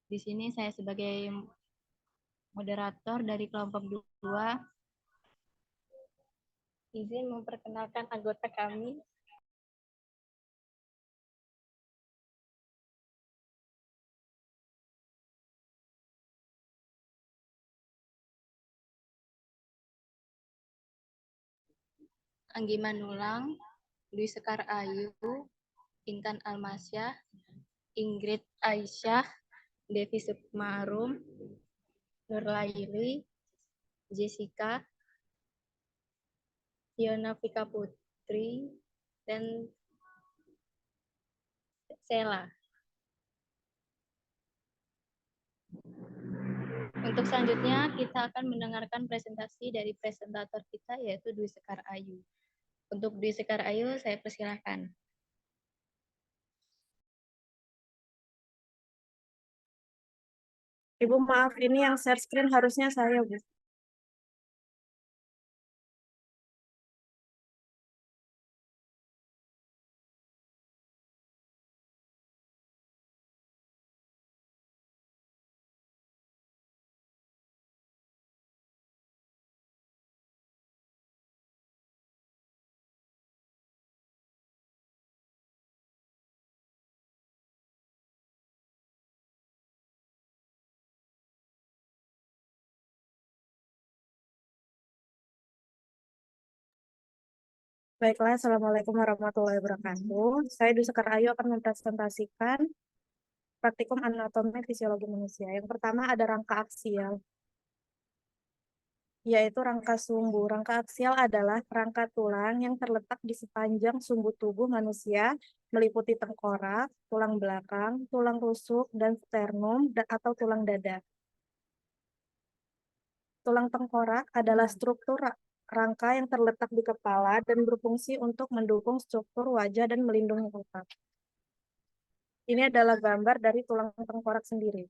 Di sini saya sebagai moderator dari kelompok 2 izin memperkenalkan anggota kami. Anggi Manulang, Dwi Sekar Ayu, Intan Almasyah, Ingrid Aisyah, Devi Sukmarum, Nur Laili, Jessica, Fiona Vika Putri, dan Sela. Untuk selanjutnya, kita akan mendengarkan presentasi dari presentator kita, yaitu Dwi Sekar Ayu. Untuk Dwi Sekar Ayu, saya persilahkan. Ibu, maaf, ini yang share screen harusnya saya, Bu. Baiklah, Assalamualaikum warahmatullahi wabarakatuh. Saya Dwi Sekar Ayu akan mempresentasikan praktikum anatomi fisiologi manusia. Yang pertama ada rangka aksial, yaitu rangka sumbu. Rangka aksial adalah rangka tulang yang terletak di sepanjang sumbu tubuh manusia, meliputi tengkorak, tulang belakang, tulang rusuk, dan sternum, atau tulang dada. Tulang tengkorak adalah struktur rangka yang terletak di kepala dan berfungsi untuk mendukung struktur wajah dan melindungi otak. Ini adalah gambar dari tulang tengkorak sendiri.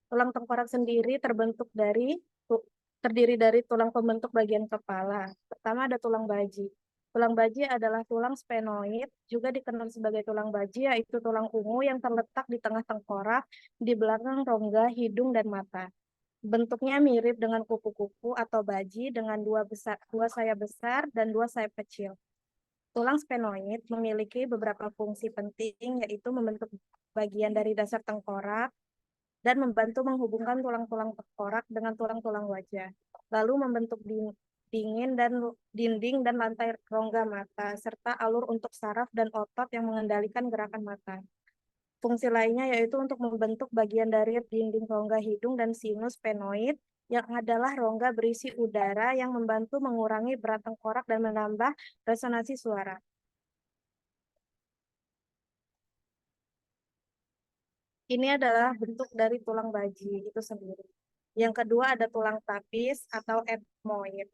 Tulang tengkorak sendiri terdiri dari tulang pembentuk bagian kepala. Pertama ada tulang baji. Tulang baji adalah tulang sphenoid, juga dikenal sebagai tulang baji, yaitu tulang ungu yang terletak di tengah tengkorak, di belakang rongga, hidung, dan mata. Bentuknya mirip dengan kupu-kupu atau baji dengan dua sayap besar dan dua sayap kecil. Tulang sphenoid memiliki beberapa fungsi penting, yaitu membentuk bagian dari dasar tengkorak dan membantu menghubungkan tulang-tulang tengkorak dengan tulang-tulang wajah. Lalu membentuk dinding dan lantai rongga mata, serta alur untuk saraf dan otot yang mengendalikan gerakan mata. Fungsi lainnya yaitu untuk membentuk bagian dari dinding rongga hidung dan sinus sphenoid, yang adalah rongga berisi udara yang membantu mengurangi berat tengkorak dan menambah resonansi suara. Ini adalah bentuk dari tulang baji itu sendiri. Yang kedua ada tulang tapis atau ethmoid.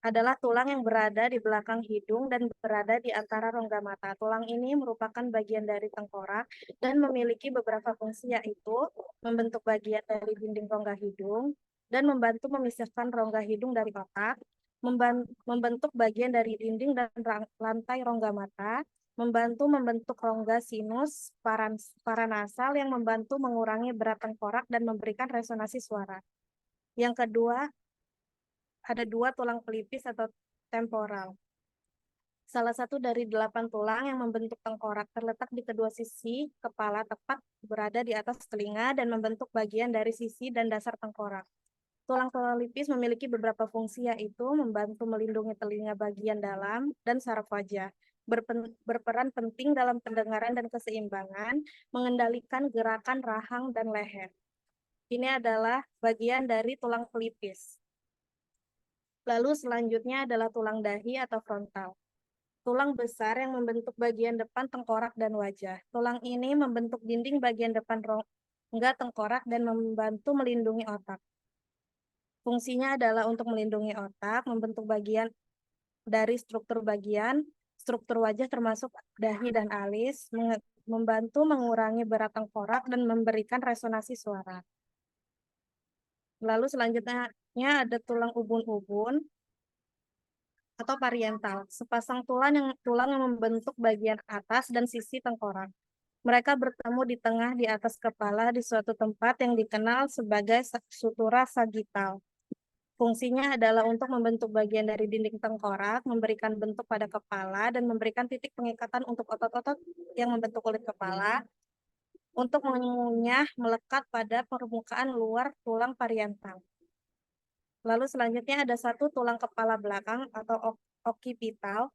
Adalah tulang yang berada di belakang hidung dan berada di antara rongga mata. Tulang ini merupakan bagian dari tengkorak dan memiliki beberapa fungsi, yaitu membentuk bagian dari dinding rongga hidung dan membantu memisahkan rongga hidung dari otak, membentuk bagian dari dinding dan lantai rongga mata, membantu membentuk rongga sinus paranasal yang membantu mengurangi berat tengkorak dan memberikan resonansi suara. Yang kedua, ada dua tulang pelipis atau temporal. Salah satu dari 8 tulang yang membentuk tengkorak terletak di kedua sisi kepala, tepat berada di atas telinga dan membentuk bagian dari sisi dan dasar tengkorak. Tulang pelipis memiliki beberapa fungsi, yaitu membantu melindungi telinga bagian dalam dan saraf wajah, berperan penting dalam pendengaran dan keseimbangan, mengendalikan gerakan rahang dan leher. Ini adalah bagian dari tulang pelipis. Lalu selanjutnya adalah tulang dahi atau frontal. Tulang besar yang membentuk bagian depan tengkorak dan wajah. Tulang ini membentuk dinding bagian depan rongga tengkorak dan membantu melindungi otak. Fungsinya adalah untuk melindungi otak, membentuk bagian dari struktur wajah termasuk dahi dan alis, membantu mengurangi berat tengkorak dan memberikan resonansi suara. Lalu selanjutnya ada tulang ubun-ubun atau pariental, sepasang tulang yang membentuk bagian atas dan sisi tengkorak. Mereka bertemu di tengah di atas kepala di suatu tempat yang dikenal sebagai sutura sagital. Fungsinya adalah untuk membentuk bagian dari dinding tengkorak, memberikan bentuk pada kepala, dan memberikan titik pengikatan untuk otot-otot yang membentuk kulit kepala, untuk mengunyah melekat pada permukaan luar tulang parietal. Lalu selanjutnya ada satu tulang kepala belakang atau occipital,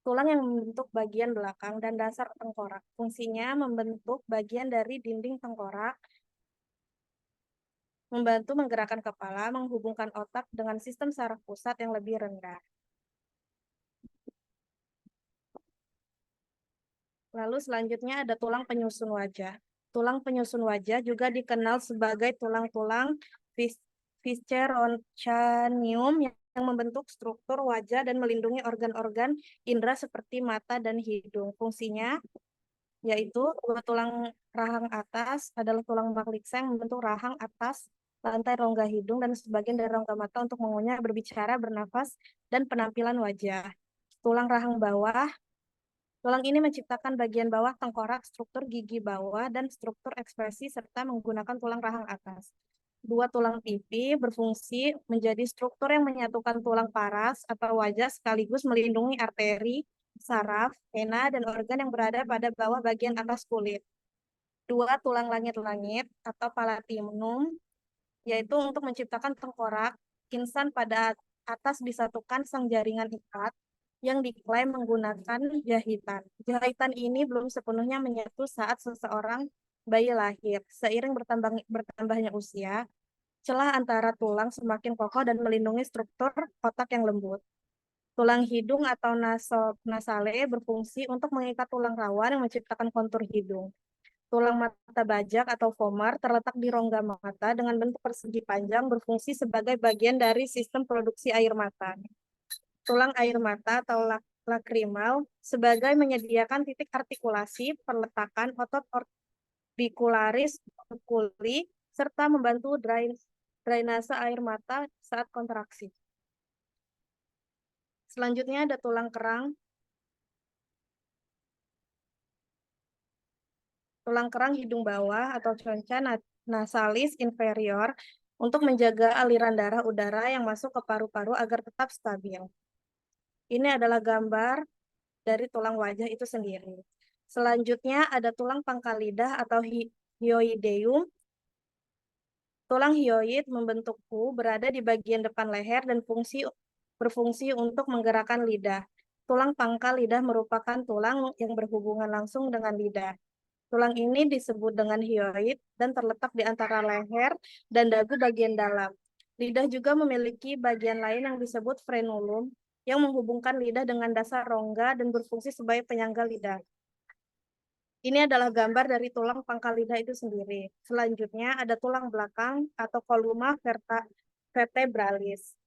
tulang yang membentuk bagian belakang dan dasar tengkorak. Fungsinya membentuk bagian dari dinding tengkorak, membantu menggerakkan kepala, menghubungkan otak dengan sistem saraf pusat yang lebih rendah. Lalu selanjutnya ada tulang penyusun wajah. Tulang penyusun wajah juga dikenal sebagai tulang-tulang viscerocranium yang membentuk struktur wajah dan melindungi organ-organ indera seperti mata dan hidung. Fungsinya yaitu tulang rahang atas adalah tulang magliksa yang membentuk rahang atas, lantai rongga hidung, dan sebagian dari rongga mata untuk mengunyah, berbicara, bernafas, dan penampilan wajah. Tulang rahang bawah, tulang ini menciptakan bagian bawah tengkorak, struktur gigi bawah, dan struktur ekspresi, serta menggunakan tulang rahang atas. Dua tulang pipi berfungsi menjadi struktur yang menyatukan tulang paras atau wajah sekaligus melindungi arteri, saraf, vena, dan organ yang berada pada bawah bagian atas kulit. Dua tulang langit-langit atau palatinum, yaitu untuk menciptakan tengkorak, insan pada atas disatukan sang jaringan ikat yang diklaim menggunakan jahitan. Jahitan ini belum sepenuhnya menyatu saat seseorang bayi lahir. Seiring bertambahnya usia, celah antara tulang semakin kokoh dan melindungi struktur otak yang lembut. Tulang hidung atau nasale berfungsi untuk mengikat tulang rawan yang menciptakan kontur hidung. Tulang mata bajak atau vomer terletak di rongga mata dengan bentuk persegi panjang berfungsi sebagai bagian dari sistem produksi air mata. Tulang air mata atau lakrimal sebagai menyediakan titik artikulasi, perletakan otot orbicularis oculi, serta membantu drainase air mata saat kontraksi. Selanjutnya ada tulang kerang. Tulang kerang hidung bawah atau concha nasalis inferior untuk menjaga aliran darah udara yang masuk ke paru-paru agar tetap stabil. Ini adalah gambar dari tulang wajah itu sendiri. Selanjutnya ada tulang pangkal lidah atau hyoideum. Tulang hyoid membentuk U berada di bagian depan leher dan berfungsi untuk menggerakkan lidah. Tulang pangkal lidah merupakan tulang yang berhubungan langsung dengan lidah. Tulang ini disebut dengan hyoid dan terletak di antara leher dan dagu bagian dalam. Lidah juga memiliki bagian lain yang disebut frenulum yang menghubungkan lidah dengan dasar rongga dan berfungsi sebagai penyangga lidah. Ini adalah gambar dari tulang pangkal lidah itu sendiri. Selanjutnya ada tulang belakang atau columna vertebralis.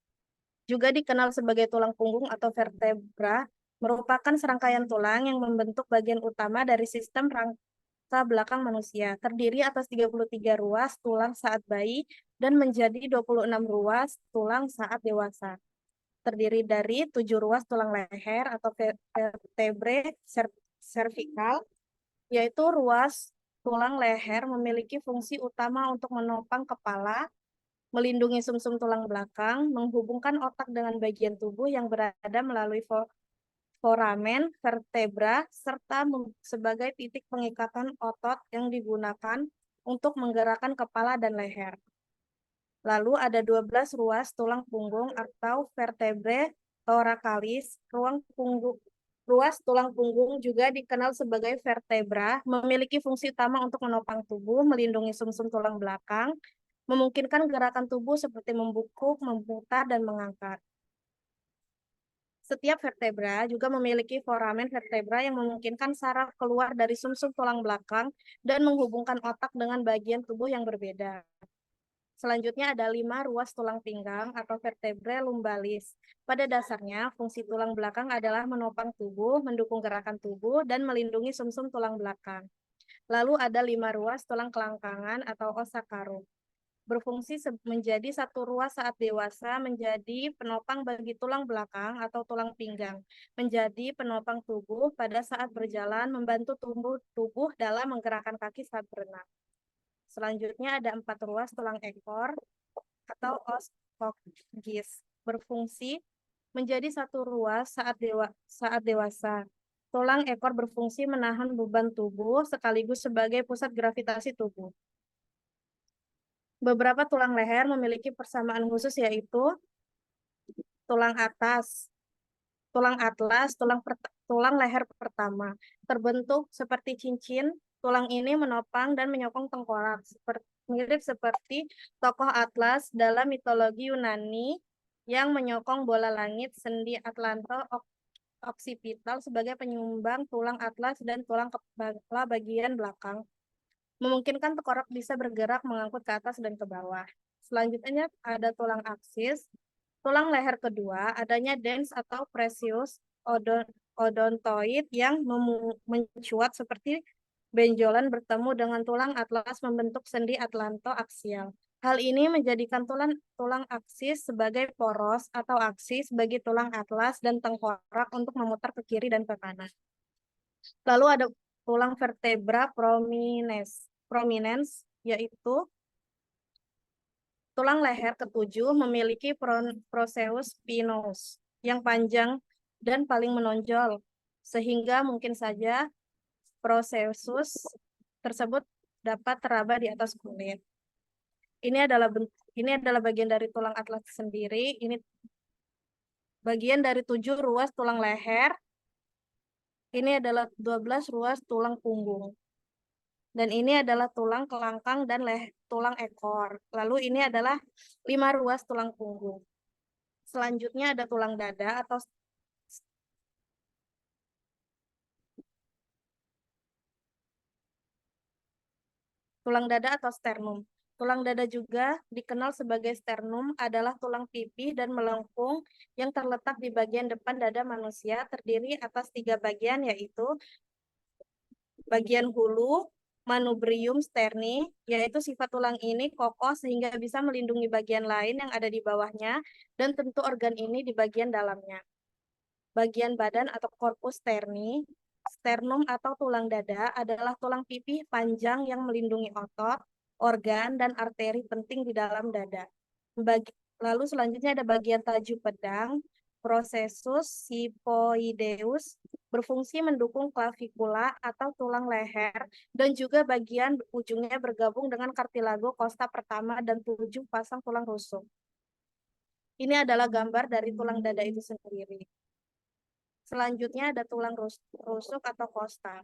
Juga dikenal sebagai tulang punggung atau vertebra, merupakan serangkaian tulang yang membentuk bagian utama dari sistem rangka belakang manusia. Terdiri atas 33 ruas tulang saat bayi dan menjadi 26 ruas tulang saat dewasa. Terdiri dari 7 ruas tulang leher atau vertebrae cervical, yaitu ruas tulang leher memiliki fungsi utama untuk menopang kepala, melindungi sumsum tulang belakang, menghubungkan otak dengan bagian tubuh yang berada melalui foramen vertebra, serta sebagai titik pengikatan otot yang digunakan untuk menggerakkan kepala dan leher. Lalu ada 12 ruas tulang punggung atau vertebrae thoracalis. Ruas tulang punggung juga dikenal sebagai vertebra, memiliki fungsi utama untuk menopang tubuh, melindungi sumsum tulang belakang, memungkinkan gerakan tubuh seperti membungkuk, memutar, dan mengangkat. Setiap vertebra juga memiliki foramen vertebra yang memungkinkan saraf keluar dari sumsum tulang belakang dan menghubungkan otak dengan bagian tubuh yang berbeda. Selanjutnya ada 5 ruas tulang pinggang atau vertebrae lumbalis. Pada dasarnya, fungsi tulang belakang adalah menopang tubuh, mendukung gerakan tubuh, dan melindungi sumsum tulang belakang. Lalu ada 5 ruas tulang kelangkangan atau osa karung. berfungsi menjadi satu ruas saat dewasa, menjadi penopang bagi tulang belakang atau tulang pinggang, menjadi penopang tubuh pada saat berjalan, membantu tubuh dalam menggerakkan kaki saat berenang. Selanjutnya ada 4 ruas tulang ekor atau os coccyx, berfungsi menjadi satu ruas saat dewasa. Tulang ekor berfungsi menahan beban tubuh sekaligus sebagai pusat gravitasi tubuh. Beberapa tulang leher memiliki persamaan khusus, yaitu tulang atlas, tulang leher pertama. Terbentuk seperti cincin, tulang ini menopang dan menyokong tengkorak, mirip seperti tokoh Atlas dalam mitologi Yunani yang menyokong bola langit, sendi atlanto-oksipital sebagai penyumbang tulang atlas dan tulang kepala bagian belakang, memungkinkan tengkorak bisa bergerak mengangkut ke atas dan ke bawah. Selanjutnya ada tulang aksis. Tulang leher kedua, adanya dens atau precious odontoid yang mencuat seperti benjolan bertemu dengan tulang atlas membentuk sendi atlanto-aksial. Hal ini menjadikan tulang aksis sebagai poros atau aksis bagi tulang atlas dan tengkorak untuk memutar ke kiri dan ke kanan. Lalu ada tulang vertebra prominens, yaitu tulang leher ketujuh memiliki proseus spinosus yang panjang dan paling menonjol, sehingga mungkin saja proseus tersebut dapat teraba di atas kulit. Ini adalah bagian dari tulang atlas sendiri. Ini bagian dari 7 ruas tulang leher. Ini adalah 12 ruas tulang punggung. Dan ini adalah tulang kelangkang dan tulang ekor. Lalu ini adalah 5 ruas tulang punggung. Selanjutnya ada tulang dada atau sternum. Tulang dada juga dikenal sebagai sternum, adalah tulang pipih dan melengkung yang terletak di bagian depan dada manusia, terdiri atas 3 bagian, yaitu bagian hulu, manubrium sterni, yaitu sifat tulang ini kokoh sehingga bisa melindungi bagian lain yang ada di bawahnya, dan tentu organ ini di bagian dalamnya. Bagian badan atau korpus sterni, sternum atau tulang dada adalah tulang pipih panjang yang melindungi otot, organ, dan arteri penting di dalam dada. Lalu selanjutnya ada bagian tajuk pedang, processus sipoideus, berfungsi mendukung clavikula atau tulang leher, dan juga bagian ujungnya bergabung dengan kartilago costa pertama dan 7 pasang tulang rusuk. Ini adalah gambar dari tulang dada itu sendiri. Selanjutnya ada tulang rusuk atau costa.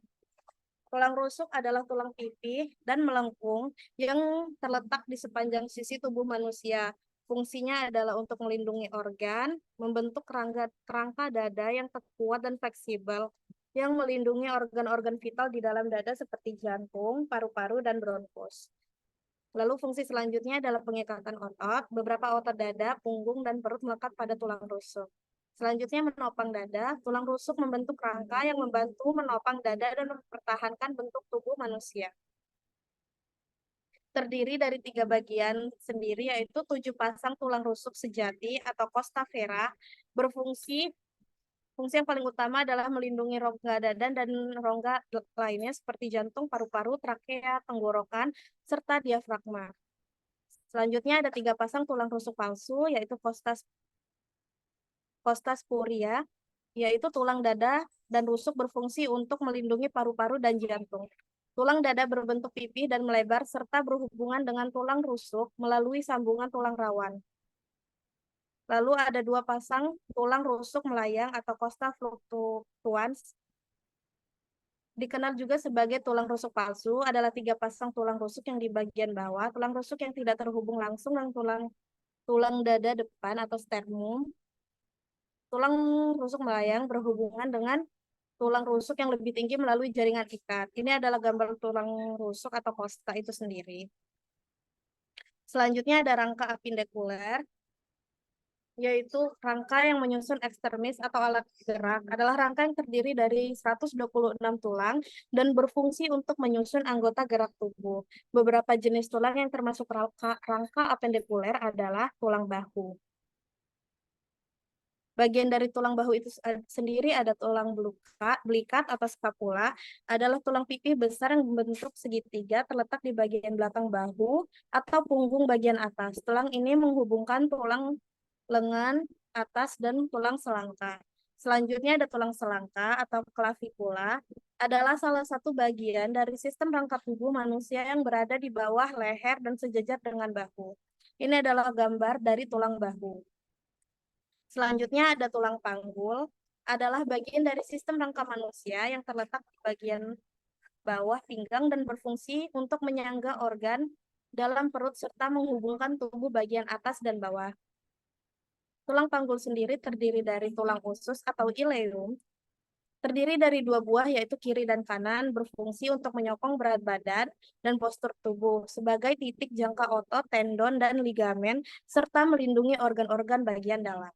Tulang rusuk adalah tulang pipih dan melengkung yang terletak di sepanjang sisi tubuh manusia. Fungsinya adalah untuk melindungi organ, membentuk kerangka dada yang kuat dan fleksibel, yang melindungi organ-organ vital di dalam dada seperti jantung, paru-paru, dan bronkus. Lalu fungsi selanjutnya adalah pengikatan otot. Beberapa otot dada, punggung, dan perut melekat pada tulang rusuk. Selanjutnya menopang dada. Tulang rusuk membentuk rangka yang membantu menopang dada dan mempertahankan bentuk tubuh manusia. Terdiri dari 3 bagian sendiri, yaitu 7 pasang tulang rusuk sejati atau costa vera. Fungsi yang paling utama adalah melindungi rongga dada dan rongga lainnya seperti jantung, paru-paru, trakea, tenggorokan, serta diafragma. Selanjutnya ada 3 pasang tulang rusuk palsu, yaitu costa spuria, yaitu tulang dada dan rusuk berfungsi untuk melindungi paru-paru dan jantung. Tulang dada berbentuk pipih dan melebar serta berhubungan dengan tulang rusuk melalui sambungan tulang rawan. Lalu ada 2 pasang tulang rusuk melayang atau costa fluctuans. Dikenal juga sebagai tulang rusuk palsu, adalah 3 pasang tulang rusuk yang di bagian bawah, tulang rusuk yang tidak terhubung langsung dengan tulang dada depan atau sternum. Tulang rusuk melayang berhubungan dengan tulang rusuk yang lebih tinggi melalui jaringan ikat. Ini adalah gambar tulang rusuk atau costa itu sendiri. Selanjutnya ada rangka apendikuler. yaitu rangka yang menyusun ekstremis atau alat gerak, adalah rangka yang terdiri dari 126 tulang dan berfungsi untuk menyusun anggota gerak tubuh. Beberapa jenis tulang yang termasuk rangka apendikuler adalah tulang bahu. Bagian dari tulang bahu itu sendiri ada tulang belikat atau scapula, adalah tulang pipih besar yang membentuk segitiga terletak di bagian belakang bahu atau punggung bagian atas. Tulang ini menghubungkan tulang lengan atas dan tulang selangka. Selanjutnya ada tulang selangka atau clavikula, adalah salah satu bagian dari sistem rangka tubuh manusia yang berada di bawah leher dan sejajar dengan bahu. Ini adalah gambar dari tulang bahu. Selanjutnya ada tulang panggul, adalah bagian dari sistem rangka manusia yang terletak di bagian bawah pinggang dan berfungsi untuk menyangga organ dalam perut serta menghubungkan tubuh bagian atas dan bawah. Tulang panggul sendiri terdiri dari tulang usus atau ileum, terdiri dari dua buah yaitu kiri dan kanan, berfungsi untuk menyokong berat badan dan postur tubuh sebagai titik jangka otot, tendon, dan ligamen, serta melindungi organ-organ bagian dalam.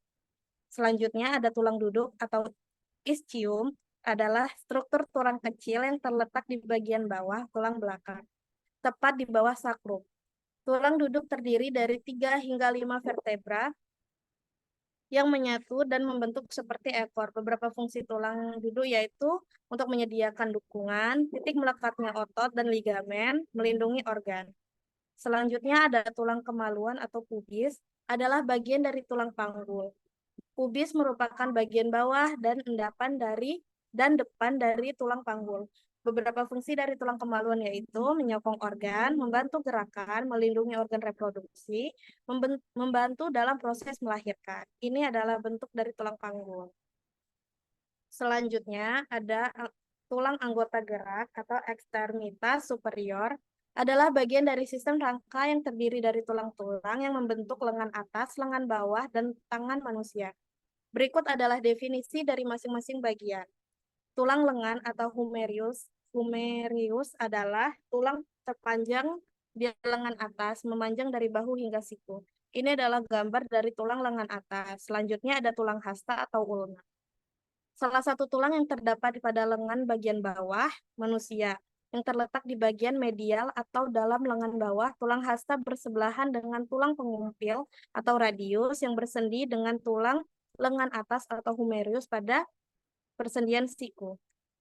Selanjutnya ada tulang duduk atau ischium, adalah struktur tulang kecil yang terletak di bagian bawah tulang belakang, tepat di bawah sakrum. Tulang duduk terdiri dari 3 hingga 5 vertebra yang menyatu dan membentuk seperti ekor. Beberapa fungsi tulang duduk yaitu untuk menyediakan dukungan, titik melekatnya otot dan ligamen, melindungi organ. Selanjutnya ada tulang kemaluan atau pubis, adalah bagian dari tulang panggul. Pubis merupakan bagian bawah dan endapan dari dan depan dari tulang panggul. Beberapa fungsi dari tulang kemaluan yaitu menyokong organ, membantu gerakan, melindungi organ reproduksi, membantu dalam proses melahirkan. Ini adalah bentuk dari tulang panggul. Selanjutnya ada tulang anggota gerak atau ekstremitas superior, adalah bagian dari sistem rangka yang terdiri dari tulang-tulang yang membentuk lengan atas, lengan bawah, dan tangan manusia. Berikut adalah definisi dari masing-masing bagian. Tulang lengan atau humerius. Humerius adalah tulang terpanjang di lengan atas, memanjang dari bahu hingga siku. Ini adalah gambar dari tulang lengan atas. Selanjutnya ada tulang hasta atau ulna. Salah satu tulang yang terdapat pada lengan bagian bawah manusia, yang terletak di bagian medial atau dalam lengan bawah. Tulang hasta bersebelahan dengan tulang pengumpil atau radius yang bersendi dengan tulang lengan atas atau humerius pada persendian siku.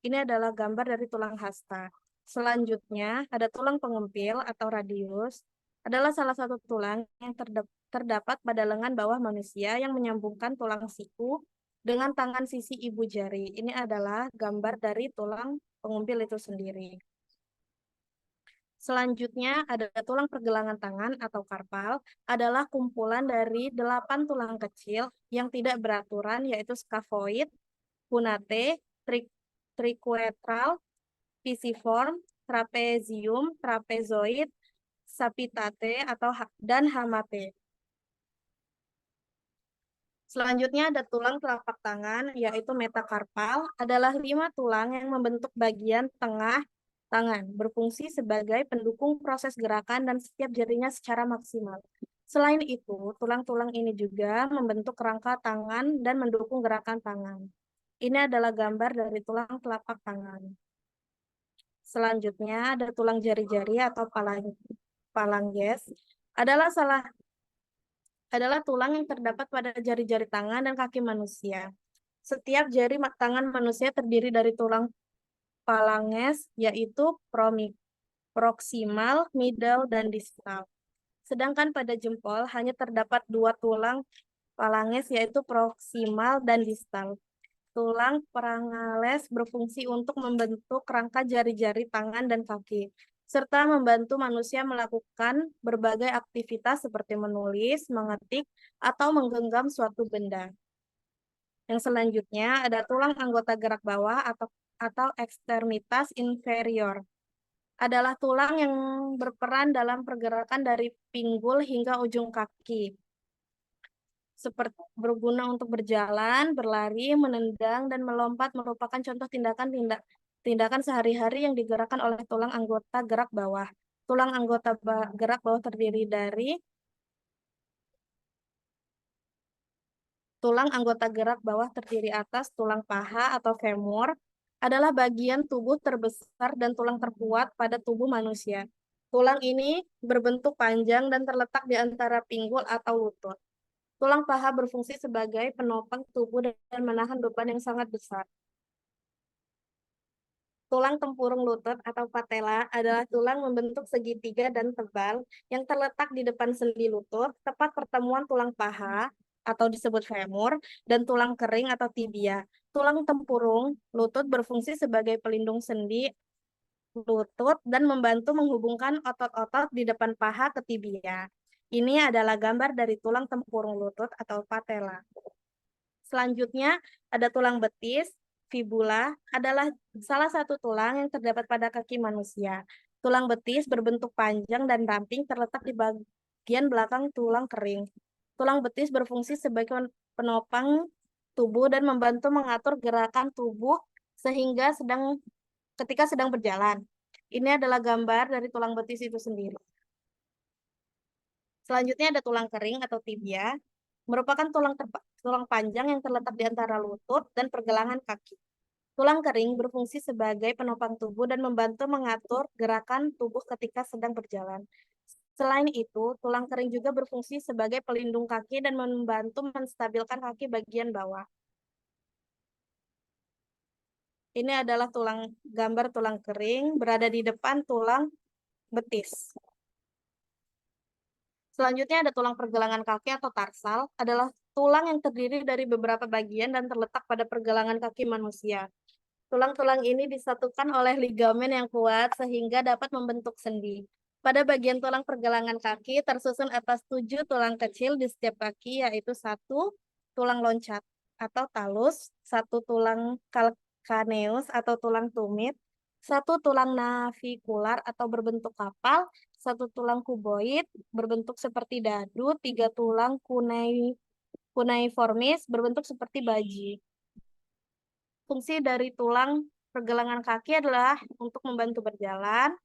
Ini adalah gambar dari tulang hasta. Selanjutnya, ada tulang pengumpil atau radius, adalah salah satu tulang yang terdapat pada lengan bawah manusia yang menyambungkan tulang siku dengan tangan sisi ibu jari. Ini adalah gambar dari tulang pengumpil itu sendiri. Selanjutnya ada tulang pergelangan tangan atau karpal, adalah kumpulan dari 8 tulang kecil yang tidak beraturan yaitu scaphoid, punate, triquetral, pisiform, trapezium, trapezoid, sapitate dan hamate. Selanjutnya ada tulang telapak tangan yaitu metakarpal, adalah 5 tulang yang membentuk bagian tengah tangan, berfungsi sebagai pendukung proses gerakan dan setiap jarinya secara maksimal. Selain itu, tulang-tulang ini juga membentuk rangka tangan dan mendukung gerakan tangan. Ini adalah gambar dari tulang telapak tangan. Selanjutnya ada tulang jari-jari atau phalanges, adalah tulang yang terdapat pada jari-jari tangan dan kaki manusia. Setiap jari tangan manusia terdiri dari tulang phalanges, yaitu proximal, middle, dan distal. Sedangkan pada jempol hanya terdapat 2 tulang phalanges, yaitu proximal dan distal. Tulang parangales berfungsi untuk membentuk rangka jari-jari tangan dan kaki, serta membantu manusia melakukan berbagai aktivitas seperti menulis, mengetik, atau menggenggam suatu benda. Yang selanjutnya ada tulang anggota gerak bawah atau ekstremitas inferior. Adalah tulang yang berperan dalam pergerakan dari pinggul hingga ujung kaki, seperti berguna untuk berjalan, berlari, menendang, dan melompat, merupakan contoh tindakan sehari-hari yang digerakkan oleh tulang anggota gerak bawah. Tulang anggota gerak bawah terdiri dari Tulang anggota gerak bawah terdiri atas tulang paha atau femur adalah bagian tubuh terbesar dan tulang terkuat pada tubuh manusia. Tulang ini berbentuk panjang dan terletak di antara pinggul atau lutut. Tulang paha berfungsi sebagai penopang tubuh dan menahan beban yang sangat besar. Tulang tempurung lutut atau patella adalah tulang membentuk segitiga dan tebal yang terletak di depan sendi lutut, tepat pertemuan tulang paha atau disebut femur dan tulang kering atau tibia. Tulang tempurung lutut berfungsi sebagai pelindung sendi lutut dan membantu menghubungkan otot-otot di depan paha ke tibia. Ini adalah gambar dari tulang tempurung lutut atau patella. Selanjutnya, ada tulang betis. Fibula adalah salah satu tulang yang terdapat pada kaki manusia. Tulang betis berbentuk panjang dan ramping terletak di bagian belakang tulang kering. Tulang betis berfungsi sebagai penopang tubuh dan membantu mengatur gerakan tubuh sehingga ketika sedang berjalan. Ini adalah gambar dari tulang betis itu sendiri. Selanjutnya ada tulang kering atau tibia, merupakan tulang panjang yang terletak di antara lutut dan pergelangan kaki. Tulang kering berfungsi sebagai penopang tubuh dan membantu mengatur gerakan tubuh ketika sedang berjalan. Selain itu, tulang kering juga berfungsi sebagai pelindung kaki dan membantu menstabilkan kaki bagian bawah. Ini adalah gambar tulang kering berada di depan tulang betis. Selanjutnya ada tulang pergelangan kaki atau tarsal, adalah tulang yang terdiri dari beberapa bagian dan terletak pada pergelangan kaki manusia. Tulang-tulang ini disatukan oleh ligamen yang kuat sehingga dapat membentuk sendi. Pada bagian tulang pergelangan kaki tersusun atas 7 tulang kecil di setiap kaki, yaitu 1 tulang loncat atau talus, 1 tulang calcaneus atau tulang tumit, 1 tulang navikular atau berbentuk kapal, 1 tulang kuboid berbentuk seperti dadu, 3 tulang cuneiformis berbentuk seperti baji. Fungsi dari tulang pergelangan kaki adalah untuk membantu berjalan,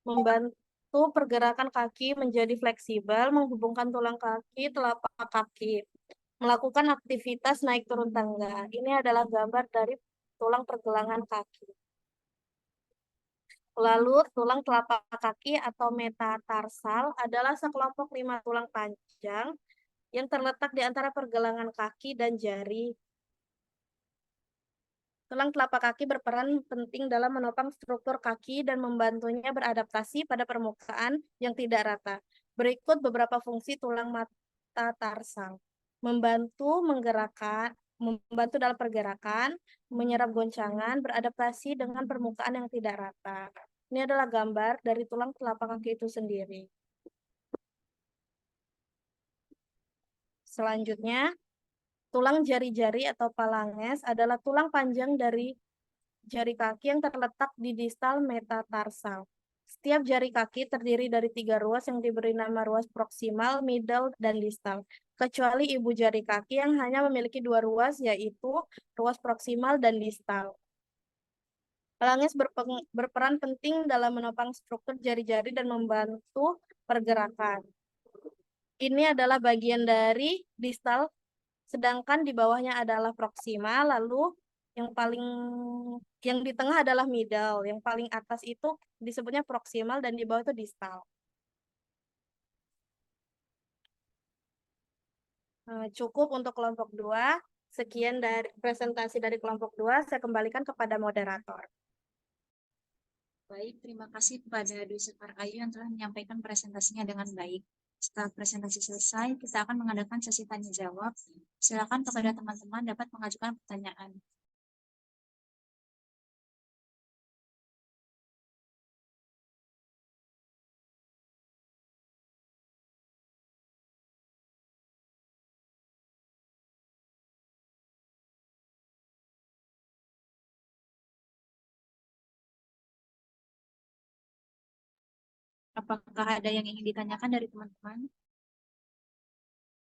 membantu pergerakan kaki menjadi fleksibel, menghubungkan tulang kaki, telapak kaki, melakukan aktivitas naik turun tangga. Ini adalah gambar dari tulang pergelangan kaki. Lalu, tulang telapak kaki atau metatarsal adalah sekelompok 5 tulang panjang yang terletak di antara pergelangan kaki dan jari. Tulang telapak kaki berperan penting dalam menopang struktur kaki dan membantunya beradaptasi pada permukaan yang tidak rata. Berikut beberapa fungsi tulang metatarsal. Membantu dalam pergerakan, menyerap goncangan, beradaptasi dengan permukaan yang tidak rata. Ini adalah gambar dari tulang telapak kaki itu sendiri. Selanjutnya, tulang jari-jari atau phalanges adalah tulang panjang dari jari kaki yang terletak di distal metatarsal. Setiap jari kaki terdiri dari 3 ruas yang diberi nama ruas proksimal, middle, dan distal. Kecuali ibu jari kaki yang hanya memiliki 2 ruas, yaitu ruas proksimal dan distal. Phalanges berperan penting dalam menopang struktur jari-jari dan membantu pergerakan. Ini adalah bagian dari distal, sedangkan di bawahnya adalah proksimal, lalu yang di tengah adalah middle, yang paling atas itu disebutnya proksimal dan di bawah itu distal. Cukup untuk kelompok 2. Sekian dari presentasi dari kelompok 2, saya kembalikan kepada moderator. Baik, terima kasih kepada Dwi Sekar Ayu yang telah menyampaikan presentasinya dengan baik. Setelah presentasi selesai, kita akan mengadakan sesi tanya jawab. Silakan kepada teman-teman dapat mengajukan pertanyaan. Apakah ada yang ingin ditanyakan dari teman-teman?